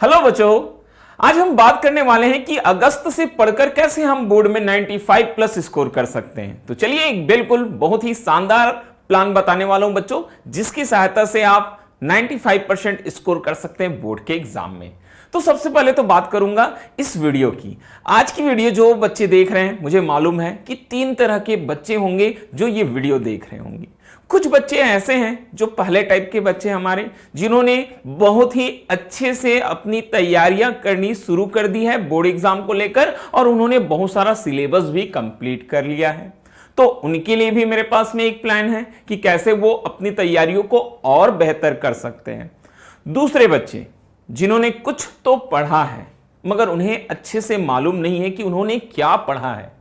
Hello बच्चों, आज हम बात करने वाले हैं कि अगस्त से पढ़कर कैसे हम बोर्ड में 95 प्लस स्कोर कर सकते हैं। तो चलिए एक बिल्कुल बहुत ही शानदार प्लान बताने वाला हूं बच्चों, जिसकी सहायता से आप 95% स्कोर कर सकते हैं बोर्ड के एग्जाम में। तो सबसे पहले तो बात करूंगा इस वीडियो की। आज की वीडियो जो बच्चे देख रहे हैं, मुझे मालूम है कि 3 तरह के बच्चे होंगे जो ये वीडियो देख रहे होंगे। कुछ बच्चे ऐसे हैं जो पहले टाइप के बच्चे हमारे, जिन्होंने बहुत ही अच्छे से अपनी तैयारियां करनी शुरू कर दी है बोर्ड एग्जाम को लेकर, और उन्होंने बहुत सारा सिलेबस भी कंप्लीट कर लिया है। तो उनके लिए भी मेरे पास में एक प्लान है कि कैसे वो अपनी तैयारियों को और बेहतर कर सकते हैं। दूसरे बच्चे जिन्होंने कुछ तो पढ़ा है मगर उन्हें अच्छे से मालूम नहीं है कि उन्होंने क्या पढ़ा है।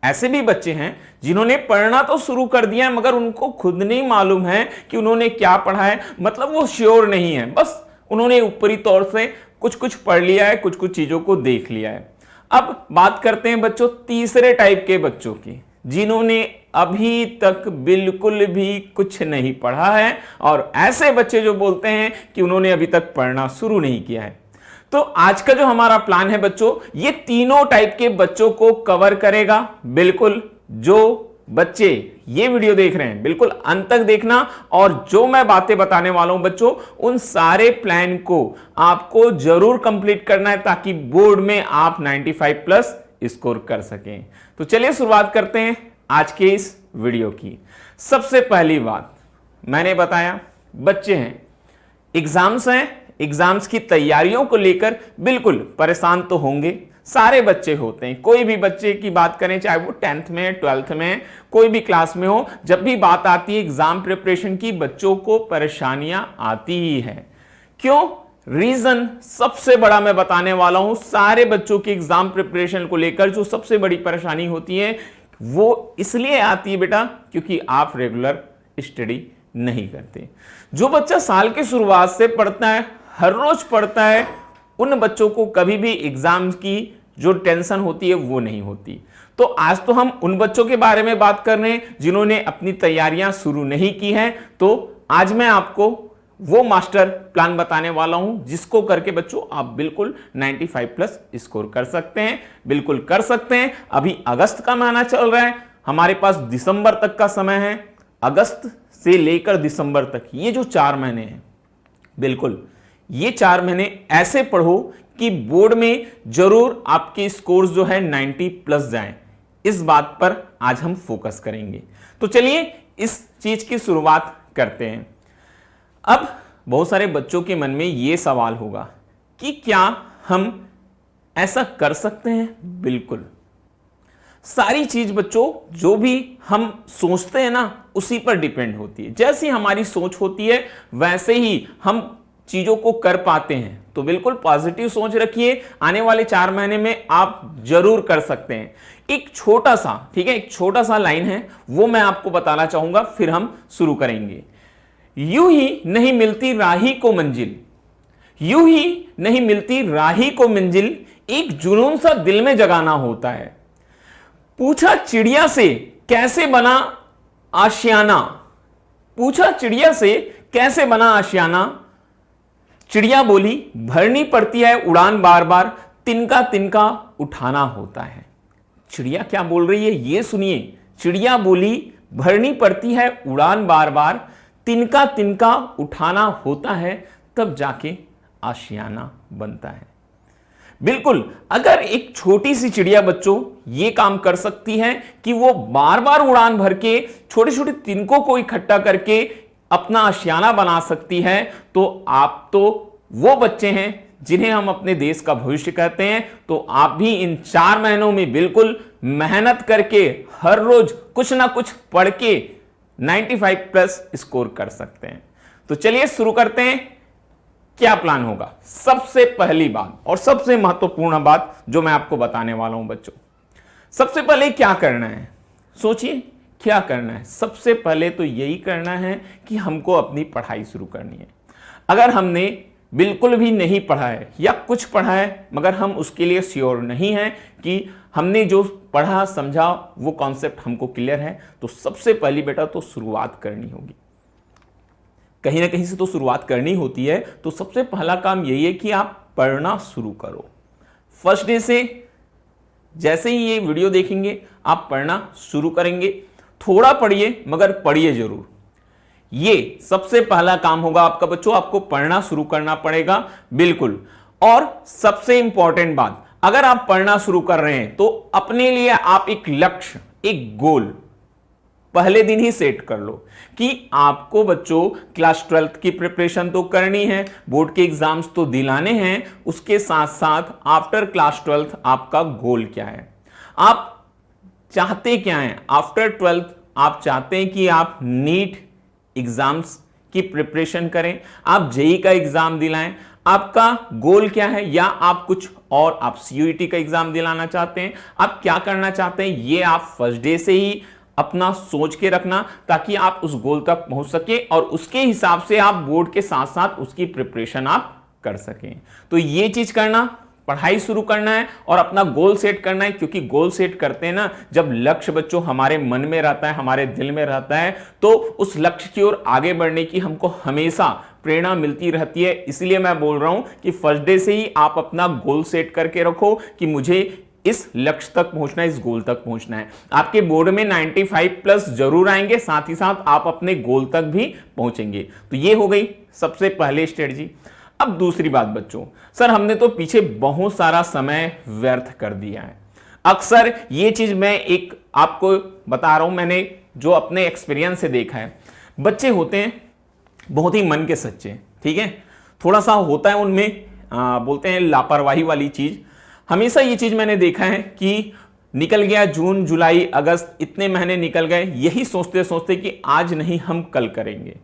ऐसे भी बच्चे हैं जिन्होंने पढ़ना तो शुरू कर दिया है मगर उनको खुद नहीं मालूम है कि उन्होंने क्या पढ़ा है, मतलब वो श्योर नहीं है, बस उन्होंने ऊपरी तौर से कुछ कुछ पढ़ लिया है, कुछ कुछ चीजों को देख लिया है। अब बात करते हैं बच्चों तीसरे टाइप के बच्चों की, जिन्होंने अभी तक बिल्कुल भी कुछ नहीं पढ़ा है, और ऐसे बच्चे जो बोलते हैं कि उन्होंने अभी तक पढ़ना शुरू नहीं किया है। तो आज का जो हमारा प्लान है बच्चों, ये तीनों टाइप के बच्चों को कवर करेगा। बिल्कुल जो बच्चे ये वीडियो देख रहे हैं बिल्कुल अंत तक देखना, और जो मैं बातें बताने वाला हूं बच्चों, उन सारे प्लान को आपको जरूर कंप्लीट करना है ताकि बोर्ड में आप 95 प्लस स्कोर कर सकें। तो चलिए शुरुआत करते हैं आज के इस वीडियो की। सबसे पहली बात मैंने बताया, बच्चे हैं, एग्जाम्स हैं, एग्जाम्स की तैयारियों को लेकर बिल्कुल परेशान तो होंगे, सारे बच्चे होते हैं। कोई भी बच्चे की बात करें, चाहे वो 10th में 12th में कोई भी क्लास में हो, जब भी बात आती है एग्जाम प्रिपरेशन की, बच्चों को परेशानियां आती ही है। क्यों? रीजन सबसे बड़ा मैं बताने वाला हूं। सारे बच्चों की एग्जाम प्रिपरेशन को लेकर जो सबसे बड़ी परेशानी होती है वो इसलिए आती है बेटा, क्योंकि आप रेगुलर स्टडी नहीं करते। जो बच्चा साल की शुरुआत से पढ़ता है, हर रोज पढ़ता है, उन बच्चों को कभी भी एग्जाम की जो टेंशन होती है वो नहीं होती। तो आज तो हम उन बच्चों के बारे में बात कर रहे हैं जिन्होंने अपनी तैयारियां शुरू नहीं की हैं। तो आज मैं आपको वो मास्टर प्लान बताने वाला हूं जिसको करके बच्चों आप बिल्कुल 95 प्लस स्कोर कर सकते हैं, बिल्कुल कर सकते हैं। अभी अगस्त का महीना चल रहा है, हमारे पास दिसंबर तक का समय है। अगस्त से लेकर दिसंबर तक ये जो 4 महीने हैं, बिल्कुल ये 4 महीने ऐसे पढ़ो कि बोर्ड में जरूर आपके स्कोर्स जो है 90 प्लस जाएं। इस बात पर आज हम फोकस करेंगे। तो चलिए इस चीज की शुरुआत करते हैं। अब बहुत सारे बच्चों के मन में यह सवाल होगा कि क्या हम ऐसा कर सकते हैं? बिल्कुल, सारी चीज बच्चों जो भी हम सोचते हैं ना उसी पर डिपेंड होती है। जैसी हमारी सोच होती है वैसे ही हम चीजों को कर पाते हैं। तो बिल्कुल पॉजिटिव सोच रखिए, आने वाले 4 महीने में आप जरूर कर सकते हैं। एक छोटा सा, ठीक है, एक छोटा सा लाइन है वो मैं आपको बताना चाहूंगा, फिर हम शुरू करेंगे। यूं ही नहीं मिलती राही को मंजिल, यूं ही नहीं मिलती राही को मंजिल, एक जुनून सा दिल में जगाना होता है। पूछा चिड़िया से कैसे बना आशियाना, पूछा चिड़िया से कैसे बना आशियाना, चिड़िया बोली भरनी पड़ती है उड़ान बार बार, तिनका तिनका उठाना होता है। चिड़िया क्या बोल रही है ये सुनिए। चिड़िया बोली भरनी पड़ती है उड़ान बार बार, तिनका तिनका उठाना होता है, तब जाके आशियाना बनता है। बिल्कुल, अगर एक छोटी सी चिड़िया बच्चों ये काम कर सकती है कि वो बार बार उड़ान भर के छोटे छोटे तिनकों को इकट्ठा करके अपना आशियाना बना सकती है, तो आप तो वो बच्चे हैं जिन्हें हम अपने देश का भविष्य कहते हैं। तो आप भी इन 4 महीनों में बिल्कुल मेहनत करके हर रोज कुछ ना कुछ पढ़ के 95 प्लस स्कोर कर सकते हैं। तो चलिए शुरू करते हैं। क्या प्लान होगा? सबसे पहली बात और सबसे महत्वपूर्ण बात जो मैं आपको बताने वाला हूं बच्चों, सबसे पहले क्या करना है, सोचिए क्या करना है। सबसे पहले तो यही करना है कि हमको अपनी पढ़ाई शुरू करनी है। अगर हमने बिल्कुल भी नहीं पढ़ा है या कुछ पढ़ा है मगर हम उसके लिए श्योर नहीं है कि हमने जो पढ़ा समझा वो कॉन्सेप्ट हमको क्लियर है, तो सबसे पहली बेटा तो शुरुआत करनी होगी। कहीं ना कहीं से तो शुरुआत करनी होती है। तो सबसे पहला काम यही है कि आप पढ़ना शुरू करो। फर्स्ट डे से जैसे ही ये वीडियो देखेंगे आप पढ़ना शुरू करेंगे। थोड़ा पढ़िए मगर पढ़िए जरूर। ये सबसे पहला काम होगा आपका बच्चों, आपको पढ़ना शुरू करना पड़ेगा बिल्कुल। और सबसे इंपॉर्टेंट बात, अगर आप पढ़ना शुरू कर रहे हैं तो अपने लिए आप एक लक्ष्य, एक गोल पहले दिन ही सेट कर लो कि आपको बच्चों क्लास 12th की प्रिपरेशन तो करनी है, बोर्ड के एग्जाम्स तो दिलाने हैं, उसके साथ साथ आफ्टर क्लास 12th आपका गोल क्या है, आप चाहते क्या हैं आफ्टर 12th। आप चाहते हैं कि आप नीट एग्जाम्स की प्रिपरेशन करें, आप जेईई का एग्जाम दिलाएं, आपका गोल क्या है, या आप कुछ और, आप सीयूईटी का एग्जाम दिलाना चाहते हैं, आप क्या करना चाहते हैं, ये आप फर्स्ट डे से ही अपना सोच के रखना ताकि आप उस गोल तक पहुंच सके और उसके हिसाब से आप बोर्ड के साथ साथ उसकी प्रिपरेशन आप कर सकें। तो ये चीज करना, पढ़ाई शुरू करना है और अपना गोल सेट करना है, क्योंकि गोल सेट करते हैं ना जब लक्ष्य बच्चों हमारे मन में रहता है, हमारे दिल में रहता है, तो उस लक्ष्य की ओर आगे बढ़ने की हमको हमेशा प्रेरणा मिलती रहती है। इसलिए मैं बोल रहा हूं कि फर्स्ट डे से ही आप अपना गोल सेट करके रखो कि मुझे इस लक्ष्य तक पहुंचना है, इस गोल तक पहुंचना है। आपके बोर्ड में 95+ जरूर आएंगे, साथ ही साथ आप अपने गोल तक भी पहुंचेंगे। तो ये हो गई सबसे पहले स्ट्रेटजी। अब दूसरी बात बच्चों, सर हमने तो पीछे बहुत सारा समय व्यर्थ कर दिया है। अक्सर ये चीज मैं एक आपको बता रहा हूं, मैंने जो अपने एक्सपीरियंस से देखा है, बच्चे होते हैं बहुत ही मन के सच्चे, ठीक है, थोड़ा सा होता है उनमें बोलते हैं लापरवाही वाली चीज। हमेशा ये चीज मैंने देखा है कि निकल गया जून, जुलाई, अगस्त, इतने महीने निकल गए, यही सोचते सोचते कि आज नहीं हम कल करेंगे,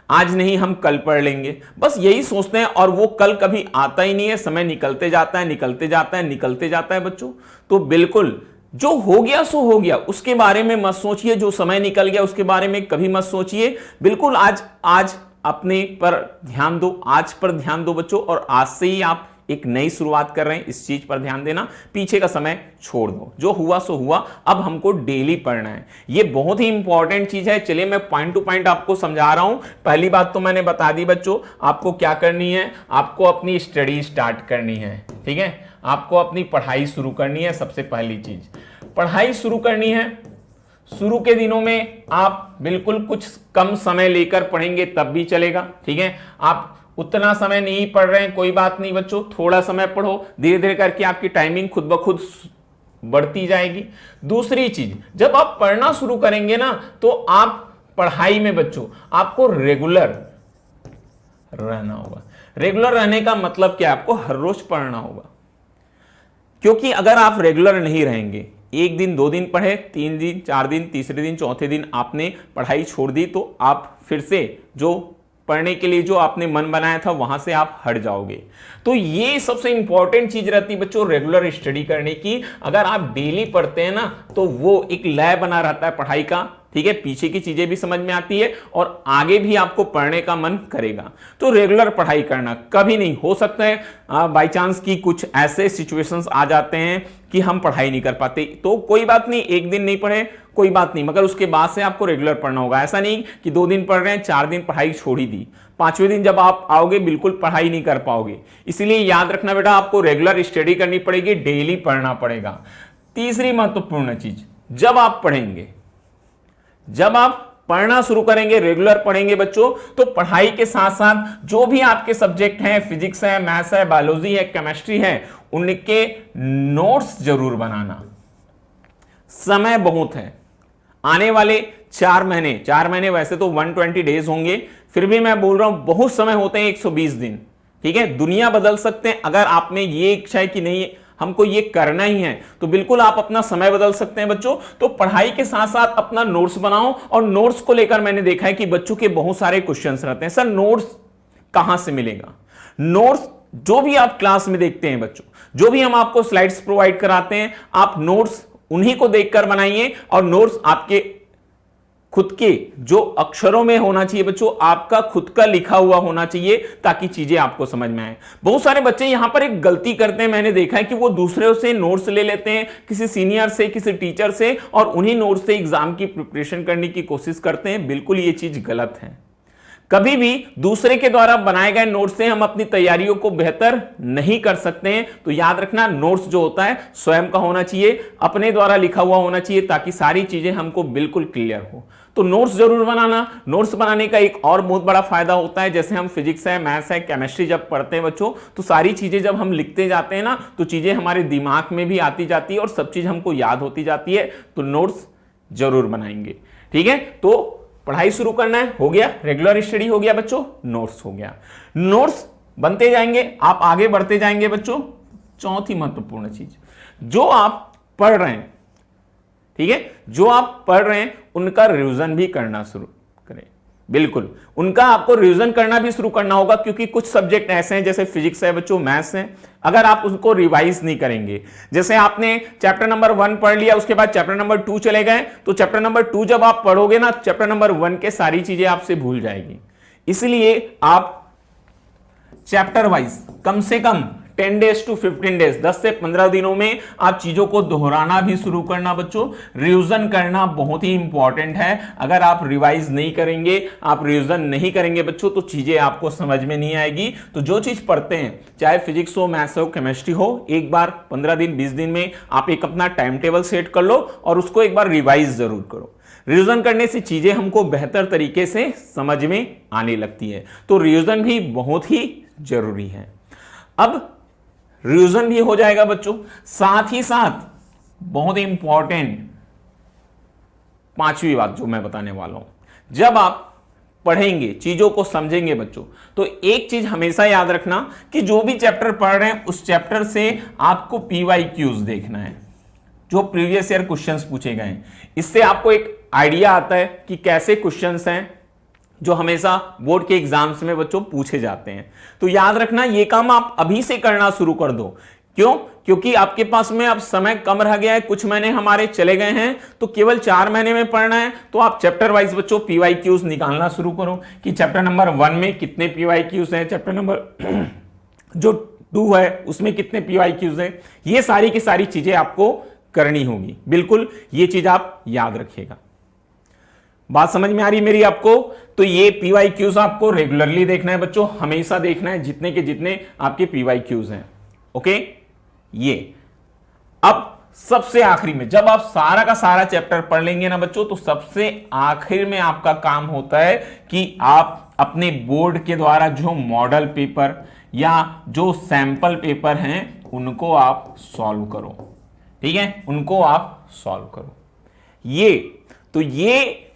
आज नहीं हम कल पढ़ लेंगे, बस यही सोचते हैं और वो कल कभी आता ही नहीं है। समय निकलते जाता है, निकलते जाता है, निकलते जाता है बच्चों। तो बिल्कुल जो हो गया सो हो गया, उसके बारे में मत सोचिए। जो समय निकल गया उसके बारे में कभी मत सोचिए। बिल्कुल आज अपने पर ध्यान दो, आज पर ध्यान दो बच्चों, और आज से ही आप एक नई शुरुआत कर रहे हैं, इस चीज पर ध्यान देना। पीछे का समय छोड़ दो, जो हुआ सो हुआ, अब हमको डेली पढ़ना है। ये बहुत ही इंपॉर्टेंट चीज है। चलिए मैं पॉइंट टू पॉइंट आपको समझा रहा हूं। पहली बात तो मैंने बता दी बच्चों, आपको क्या करनी है, आपको अपनी स्टडी स्टार्ट करनी है, ठीक है, आपको अपनी पढ़ाई शुरू करनी है। सबसे पहली चीज पढ़ाई शुरू करनी है। शुरू के दिनों में आप बिल्कुल कुछ कम समय लेकर पढ़ेंगे तब भी चलेगा, ठीक है। आप उतना समय नहीं पढ़ रहे हैं, कोई बात नहीं बच्चों, थोड़ा समय पढ़ो, धीरे धीरे करके आपकी टाइमिंग खुद ब खुद बढ़ती जाएगी। दूसरी चीज, जब आप पढ़ना शुरू करेंगे ना, तो आप पढ़ाई में बच्चों आपको रेगुलर रहना होगा। रेगुलर रहने का मतलब क्या है, आपको हर रोज पढ़ना होगा। क्योंकि अगर आप रेगुलर नहीं रहेंगे, एक दिन 2 दिन पढ़े, 3 दिन 4 दिन, तीसरे दिन चौथे दिन आपने पढ़ाई छोड़ दी, तो आप फिर से जो पढ़ने के लिए जो आपने मन बनाया था वहां से आप हट जाओगे। तो ये सबसे इंपॉर्टेंट चीज रहती है बच्चों रेगुलर स्टडी करने की। अगर आप डेली पढ़ते हैं ना, तो वो एक लय बना रहता है पढ़ाई का, ठीक है, पीछे की चीजें भी समझ में आती है और आगे भी आपको पढ़ने का मन करेगा। तो रेगुलर पढ़ाई करना कभी नहीं हो सकता है। बाय चांस की कुछ ऐसे सिचुएशंस आ जाते हैं कि हम पढ़ाई नहीं कर पाते, तो कोई बात नहीं, एक दिन नहीं पढ़े कोई बात नहीं, मगर उसके बाद से आपको रेगुलर पढ़ना होगा। ऐसा नहीं कि 2 दिन पढ़ रहे हैं, 4 दिन पढ़ाई छोड़ ही दी, 5वें दिन जब आप आओगे बिल्कुल पढ़ाई नहीं कर पाओगे। इसीलिए याद रखना बेटा, आपको रेगुलर स्टडी करनी पड़ेगी, डेली पढ़ना पड़ेगा। तीसरी महत्वपूर्ण चीज, जब आप पढ़ेंगे, जब आप पढ़ना शुरू करेंगे, रेगुलर पढ़ेंगे बच्चों, तो पढ़ाई के साथ साथ जो भी आपके सब्जेक्ट हैं, फिजिक्स है, मैथ्स है, बायोलॉजी है, केमिस्ट्री है, उनके नोट्स जरूर बनाना। समय बहुत है, आने वाले 4 महीने वैसे तो 120 डेज होंगे, फिर भी मैं बोल रहा हूं बहुत समय होते हैं 120 दिन, ठीक है। दुनिया बदल सकते हैं, अगर आप में ये इच्छा है कि नहीं हमको ये करना ही है, तो बिल्कुल आप अपना समय बदल सकते हैं बच्चों। तो पढ़ाई के साथ साथ अपना नोट्स बनाओ, और नोट्स को लेकर मैंने देखा है कि बच्चों के बहुत सारे क्वेश्चंस रहते हैं, सर नोट्स कहां से मिलेगा। नोट्स जो भी आप क्लास में देखते हैं बच्चों, जो भी हम आपको स्लाइड्स प्रोवाइड कराते हैं, आप नोट्स उन्हीं को देखकर बनाइए, और नोट्स आपके खुद के जो अक्षरों में होना चाहिए बच्चों, आपका खुद का लिखा हुआ होना चाहिए, ताकि चीजें आपको समझ में आए। बहुत सारे बच्चे यहां पर एक गलती करते हैं, मैंने देखा है कि वो दूसरे से नोट्स ले लेते हैं, किसी सीनियर से, किसी टीचर से, और उन्हीं नोट्स से एग्जाम की प्रिपरेशन करने की कोशिश करते हैं। बिल्कुल ये चीज गलत है। कभी भी दूसरे के द्वारा बनाए गए नोट्स से हम अपनी तैयारियों को बेहतर नहीं कर सकते हैं। तो याद रखना, नोट्स जो होता है स्वयं का होना चाहिए, अपने द्वारा लिखा हुआ होना चाहिए, ताकि सारी चीजें हमको बिल्कुल क्लियर हो। तो नोट्स जरूर बनाना। नोट्स बनाने का एक और बहुत बड़ा फायदा होता है, जैसे हम फिजिक्स है, मैथ्स है, केमिस्ट्री जब पढ़ते हैं बच्चों, तो सारी चीजें जब हम लिखते जाते हैं ना, तो चीजें हमारे दिमाग में भी आती जाती है और सब चीज हमको याद होती जाती है। तो नोट्स जरूर बनाएंगे, ठीक है। तो पढ़ाई शुरू करना है, हो गया, रेगुलर स्टडी हो गया बच्चों, नोट्स हो गया। नोट्स बनते जाएंगे, आप आगे बढ़ते जाएंगे बच्चों। चौथी महत्वपूर्ण चीज, जो आप पढ़ रहे हैं, ठीक है, जो आप पढ़ रहे हैं उनका रिवीजन भी करना शुरू करें। बिल्कुल, उनका आपको रिवीजन करना भी शुरू करना होगा, क्योंकि कुछ सब्जेक्ट ऐसे हैं, जैसे फिजिक्स है बच्चों, मैथ्स है, अगर आप उसको रिवाइज नहीं करेंगे, जैसे आपने चैप्टर नंबर 1 पढ़ लिया, उसके बाद चैप्टर नंबर 2 चले गए, तो चैप्टर नंबर 2 जब आप पढ़ोगे ना, चैप्टर नंबर 1 के सारी चीजें आपसे भूल जाएगी। इसलिए आप चैप्टर वाइज कम से कम 10 डेज टू 15 डेज, 10 से 15 दिनों में आप चीजों को दोहराना भी शुरू करना बच्चों। रिवीजन करना बहुत ही इंपॉर्टेंट है। अगर आप रिवाइज नहीं करेंगे, आप रिवीजन नहीं करेंगे बच्चों, तो चीजें आपको समझ में नहीं आएगी। तो जो चीज पढ़ते हैं, चाहे फिजिक्स हो, मैथ्स हो, केमिस्ट्री हो, एक बार 15 दिन 20 दिन में आप एक अपना टाइम टेबल सेट कर लो और उसको एक बार रिवाइज जरूर करो। रिवीजन करने से चीजें हमको बेहतर तरीके से समझ में आने लगती है। तो रिवीजन भी बहुत ही जरूरी है। अब रिवीजन भी हो जाएगा बच्चों, साथ ही साथ बहुत इंपॉर्टेंट पांचवी बात जो मैं बताने वाला हूं, जब आप पढ़ेंगे, चीजों को समझेंगे बच्चों, तो एक चीज हमेशा याद रखना कि जो भी चैप्टर पढ़ रहे हैं उस चैप्टर से आपको PYQs देखना है, जो प्रीवियस ईयर क्वेश्चंस पूछे गए हैं। इससे आपको एक आइडिया आता है कि कैसे क्वेश्चंस हैं जो हमेशा बोर्ड के एग्जाम्स में बच्चों पूछे जाते हैं। तो याद रखना, ये काम आप अभी से करना शुरू कर दो। क्यों? क्योंकि आपके पास में अब समय कम रह गया है, कुछ महीने हमारे चले गए हैं, तो केवल 4 महीने में पढ़ना है। तो आप चैप्टर वाइज बच्चों PYQs निकालना शुरू करो कि चैप्टर नंबर 1 में कितने PYQs हैं, चैप्टर नंबर जो 2 है उसमें कितने PYQs हैं। ये सारी की सारी चीजें आपको करनी होगी। बिल्कुल, ये चीज आप याद रखिएगा। बात समझ में आ रही मेरी आपको? तो ये PYQs आपको रेगुलरली देखना है बच्चों, हमेशा देखना है, जितने के जितने आपके PYQs हैं। ओके, ये अब सबसे आखिरी में जब आप सारा का सारा चैप्टर पढ़ लेंगे ना बच्चों, तो सबसे आखिर में आपका काम होता है कि आप अपने बोर्ड के द्वारा जो मॉडल पेपर या जो सैंपल पेपर हैं उनको आप सॉल्व करो। ठीक है, उनको आप सॉल्व करो। ये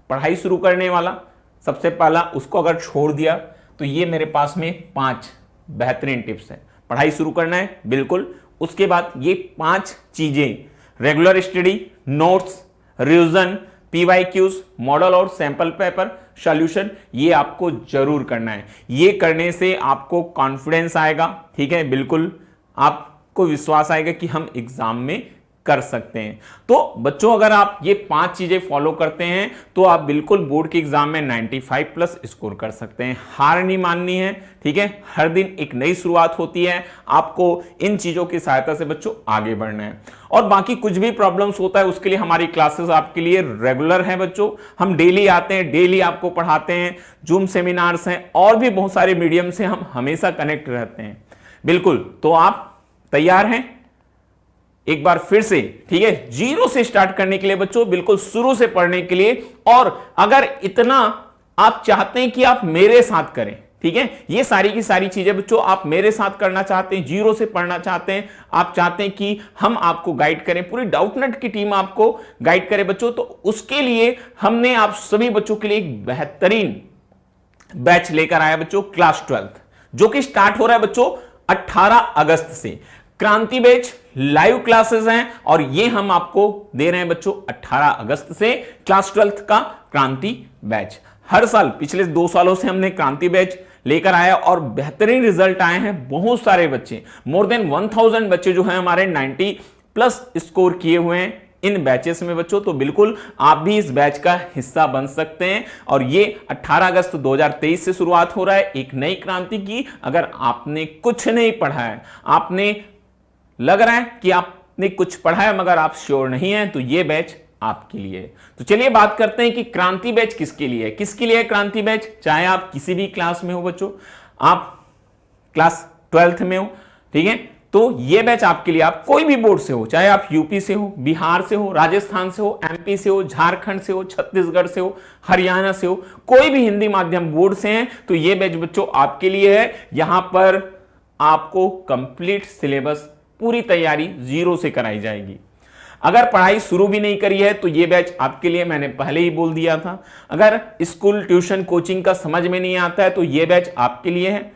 पढ़ाई शुरू करने वाला सबसे पहला, उसको अगर छोड़ दिया तो ये मेरे पास में 5 बेहतरीन टिप्स हैं। पढ़ाई शुरू करना है बिल्कुल, उसके बाद ये 5 चीजें, regular study, notes, revision, PYQs, model और सैंपल पेपर सॉल्यूशन, ये आपको जरूर करना है। ये करने से आपको कॉन्फिडेंस आएगा। ठीक है, बिल्कुल आपको विश्वास आएगा कि हम एग्जाम में कर सकते हैं। तो बच्चों, अगर आप ये 5 चीजें फॉलो करते हैं तो आप बिल्कुल बोर्ड के एग्जाम में 95+ स्कोर कर सकते हैं। हार नहीं माननी है। ठीक है, हर दिन एक नई शुरुआत होती है, आपको इन चीजों की सहायता से बच्चों आगे बढ़ना है। और बाकी कुछ भी प्रॉब्लम्स होता है उसके लिए हमारी क्लासेस आपके लिए रेगुलर हैं बच्चों। हम डेली आते हैं, डेली आपको पढ़ाते हैं, जूम सेमिनार्स हैं और भी बहुत सारे मीडियम से हम हमेशा कनेक्ट रहते हैं। बिल्कुल, तो आप तैयार हैं एक बार फिर से? ठीक है, 0 से स्टार्ट करने के लिए बच्चों, बिल्कुल शुरू से पढ़ने के लिए। और अगर इतना आप चाहते हैं कि आप मेरे साथ करें, ठीक है, ये सारी की सारी चीजें बच्चों आप मेरे साथ करना चाहते हैं, 0 से पढ़ना चाहते हैं, आप चाहते हैं कि हम आपको गाइड करें, पूरी डाउटनेट की टीम आपको गाइड करे बच्चों, तो उसके लिए हमने आप सभी बच्चों के लिए एक बेहतरीन बैच लेकर आया बच्चों, क्लास 12, जो कि स्टार्ट हो रहा है बच्चों 18 अगस्त से। क्रांति बैच लाइव क्लासेस हैं और ये हम आपको दे रहे हैं बच्चों 18 अगस्त से क्लास 12 का क्रांति बैच। हर साल पिछले 2 सालों से हमने क्रांति बैच लेकर आया और बेहतरीन रिजल्ट आए हैं। बहुत सारे बच्चे, मोर देन 1000 बच्चे जो हैं हमारे 90+ स्कोर किए हुए हैं इन बैचेस में बच्चों। तो बिल्कुल आप भी इस बैच का हिस्सा बन सकते हैं। और ये 18 अगस्त 2023 से शुरुआत हो रहा है एक नई क्रांति की। अगर आपने कुछ नहीं पढ़ा है, आपने लग रहा है कि आपने कुछ पढ़ा है मगर आप श्योर नहीं है, तो ये बैच आपके लिए है। तो चलिए बात करते हैं कि क्रांति बैच किसके लिए है। किसके लिए है क्रांति बैच? चाहे आप किसी भी क्लास में हो बच्चों, आप क्लास 12th में हो, ठीक है, तो ये बैच आपके लिए, आप कोई भी बोर्ड से हो, चाहे आप यूपी से हो, बिहार से हो, राजस्थान से हो, एमपी से हो, झारखंड से हो, छत्तीसगढ़ से हो, हरियाणा से हो, कोई भी हिंदी माध्यम बोर्ड से हैं, तो ये बैच बच्चों आपके लिए है। यहां पर आपको कंप्लीट सिलेबस, पूरी तैयारी जीरो से कराई जाएगी। अगर पढ़ाई शुरू भी नहीं करी है तो ये बैच आपके लिए, मैंने पहले ही बोल दिया था। अगर स्कूल, ट्यूशन, कोचिंग का समझ में नहीं आता है तो ये बैच आपके लिए है।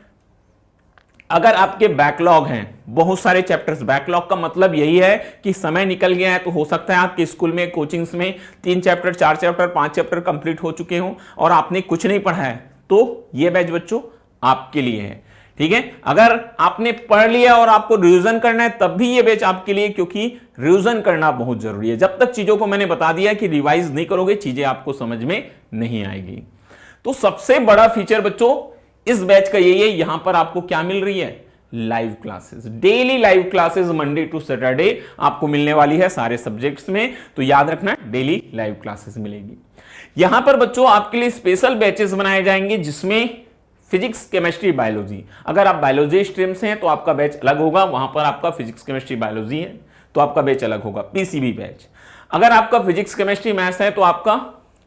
अगर आपके बैकलॉग हैं, बहुत सारे चैप्टर्स, बैकलॉग का मतलब यही है कि समय निकल गया है, तो हो सकता है आपके स्कूल में, कोचिंग्स में 3 चैप्टर, 4 चैप्टर, 5 चैप्टर कंप्लीट हो चुके हों और आपने कुछ नहीं पढ़ा है, तो ये बैच बच्चों आपके लिए है, ठीक है। अगर आपने पढ़ लिया और आपको रिवीजन करना है तब भी ये बैच आपके लिए, क्योंकि रिवीजन करना बहुत जरूरी है। जब तक चीजों को मैंने बता दिया कि रिवाइज नहीं करोगे, चीजें आपको समझ में नहीं आएगी। तो सबसे बड़ा फीचर बच्चों इस बैच का यही है, यहां पर आपको क्या मिल रही है? Live classes, daily live classes, Monday to Saturday आपको मिलने वाली है सारे सब्जेक्ट्स में। तो याद रखना, डेली लाइव क्लासेस मिलेगी। यहां पर बच्चों आपके लिए स्पेशल बैचेस बनाए जाएंगे, जिसमें फिजिक्स, केमिस्ट्री, बायोलॉजी। अगर आप बायोलॉजी स्ट्रीम से हैं तो आपका बैच अलग होगा, वहां पर आपका फिजिक्स, केमिस्ट्री, बायोलॉजी है तो आपका बैच अलग होगा, पीसीबी बैच। अगर आपका फिजिक्स, केमिस्ट्री, मैथ्स है तो आपका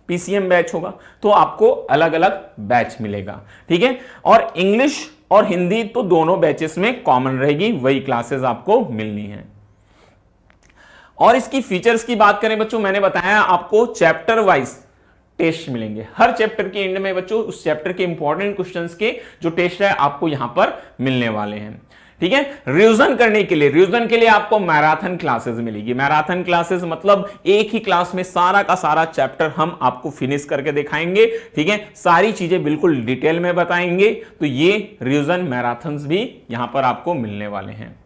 पीसीएम बैच होगा, तो आपको अलग अलग बैच मिलेगा, ठीक है। और इंग्लिश और हिंदी तो दोनों बैचेस में कॉमन रहेगी, वही क्लासेस आपको मिलनी है। और इसकी फीचर्स की बात करें बच्चों, मैंने बताया आपको चैप्टर वाइज टेस्ट मिलेंगे। हर चैप्टर के एंड में बच्चों उस चैप्टर के इंपॉर्टेंट क्वेश्चंस के जो टेस्ट है आपको यहां पर मिलने वाले हैं, ठीक है। रिवीजन करने के लिए आपको मैराथन क्लासेस मिलेगी। मैराथन क्लासेस मतलब एक ही क्लास में सारा का सारा चैप्टर हम आपको फिनिश करके दिखाएंगे, ठीक है, सारी चीजें बिल्कुल डिटेल में बताएंगे। तो ये रिवीजन मैराथन्स भी यहां पर आपको मिलने वाले हैं।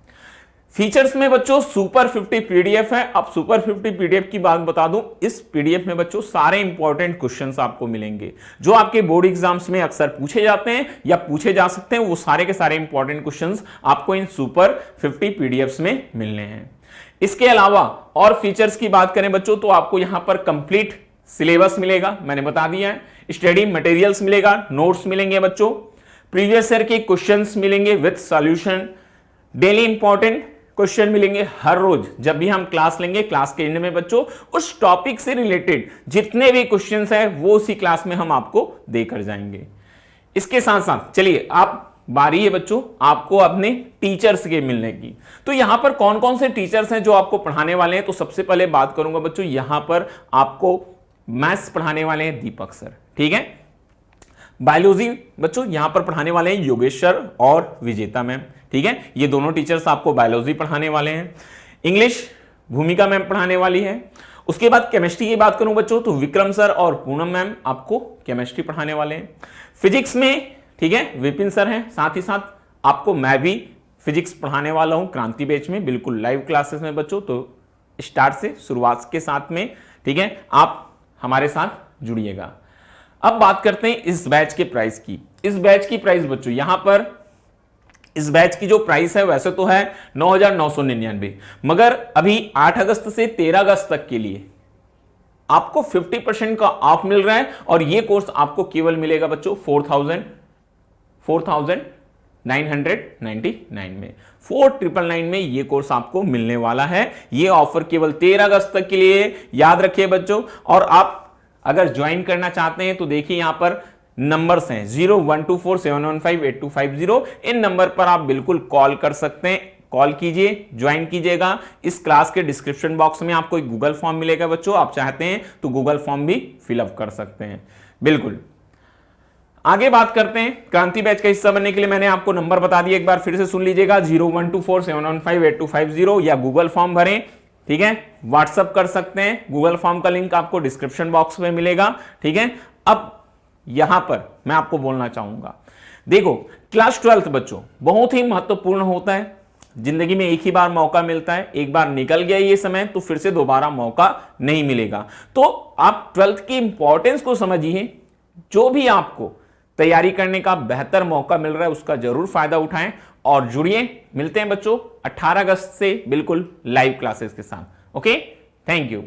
फीचर्स में बच्चों सुपर 50 पीडीएफ है। अब सुपर 50 पीडीएफ की बात बता दूं, इस पीडीएफ में बच्चों सारे इंपॉर्टेंट क्वेश्चंस आपको मिलेंगे जो आपके बोर्ड एग्जाम्स में अक्सर पूछे जाते हैं या पूछे जा सकते हैं। वो सारे के सारे इंपॉर्टेंट क्वेश्चंस आपको इन सुपर 50 पीडीएफ्स में मिलने हैं। इसके अलावा और फीचर्स की बात करें बच्चों तो आपको यहां पर कंप्लीट सिलेबस मिलेगा, मैंने बता दिया है। स्टडी मटेरियल्स मिलेगा, नोट्स मिलेंगे बच्चों, प्रीवियस ईयर के क्वेश्चंस मिलेंगे with solution, daily important question मिलेंगे हर रोज। जब भी हम क्लास लेंगे, क्लास के एंड में बच्चों उस टॉपिक से रिलेटेड जितने भी क्वेश्चंस हैं वो उसी क्लास में हम आपको देकर जाएंगे। इसके साथ साथ चलिए आप बारी है बच्चों आपको अपने टीचर्स के मिलने की। तो यहां पर कौन कौन से टीचर्स हैं जो आपको पढ़ाने वाले हैं, तो सबसे पहले बात करूंगा बच्चों, यहां पर आपको मैथ्स पढ़ाने वाले हैं दीपक सर, ठीक है। बायोलॉजी बच्चों यहां पर पढ़ाने वाले हैं योगेश्वर और विजेता मैम, ठीक है, ये दोनों टीचर्स आपको बायोलॉजी पढ़ाने वाले हैं। इंग्लिश भूमिका मैम पढ़ाने वाली है। उसके बाद केमिस्ट्री की बात करूं बच्चों तो विक्रम सर और पूनम मैम आपको केमिस्ट्री पढ़ाने वाले हैं। फिजिक्स में, ठीक है, विपिन सर हैं। साथ ही साथ आपको मैं भी फिजिक्स पढ़ाने वाला हूं क्रांति बैच में, बिल्कुल लाइव क्लासेस में बच्चों। तो स्टार्ट से, शुरुआत के साथ में, ठीक है, आप हमारे साथ जुड़िएगा। अब बात करते हैं इस बैच के प्राइस की। इस बैच की प्राइस बच्चों यहां पर इस बैच की जो प्राइस है वैसे तो है 9,999, मगर अभी 8 अगस्त से 13 अगस्त तक के लिए आपको 50% का ऑफ मिल रहा है और ये कोर्स आपको केवल मिलेगा बच्चों 4,999 में, 4,999 में ये कोर्स आपको मिलने वाला है। ये ऑफर केवल 13 अगस्त तक के लिए, याद रखिए बच्चों। और आप अगर ज्वाइन करना चाहते हैं तो देखिए यहां पर नंबर्स हैं 012471158250। इन नंबर पर आप बिल्कुल कॉल कर सकते हैं, कॉल कीजिए, ज्वाइन कीजिएगा। इस क्लास के डिस्क्रिप्शन बॉक्स में आपको एक गूगल फॉर्म मिलेगा बच्चों, आप चाहते हैं तो गूगल फॉर्म भी फिलअप कर सकते हैं। बिल्कुल आगे बात करते हैं क्रांति बैच का हिस्सा बनने के लिए मैंने आपको नंबर बता दिया, एक बार फिर से सुन लीजिएगा 012471158250 या गूगल फॉर्म भरें, ठीक है, व्हाट्सअप कर सकते हैं। गूगल फॉर्म का लिंक आपको डिस्क्रिप्शन बॉक्स में मिलेगा, ठीक है। अब यहां पर मैं आपको बोलना चाहूंगा, देखो क्लास 12th बच्चों बहुत ही महत्वपूर्ण होता है, जिंदगी में एक ही बार मौका मिलता है, एक बार निकल गया ये समय तो फिर से दोबारा मौका नहीं मिलेगा। तो आप 12th की इंपॉर्टेंस को समझिए, जो भी आपको तैयारी करने का बेहतर मौका मिल रहा है उसका जरूर फायदा उठाएं और जुड़िए। मिलते हैं बच्चों 18 अगस्त से बिल्कुल लाइव क्लासेस के साथ। Okay, thank you.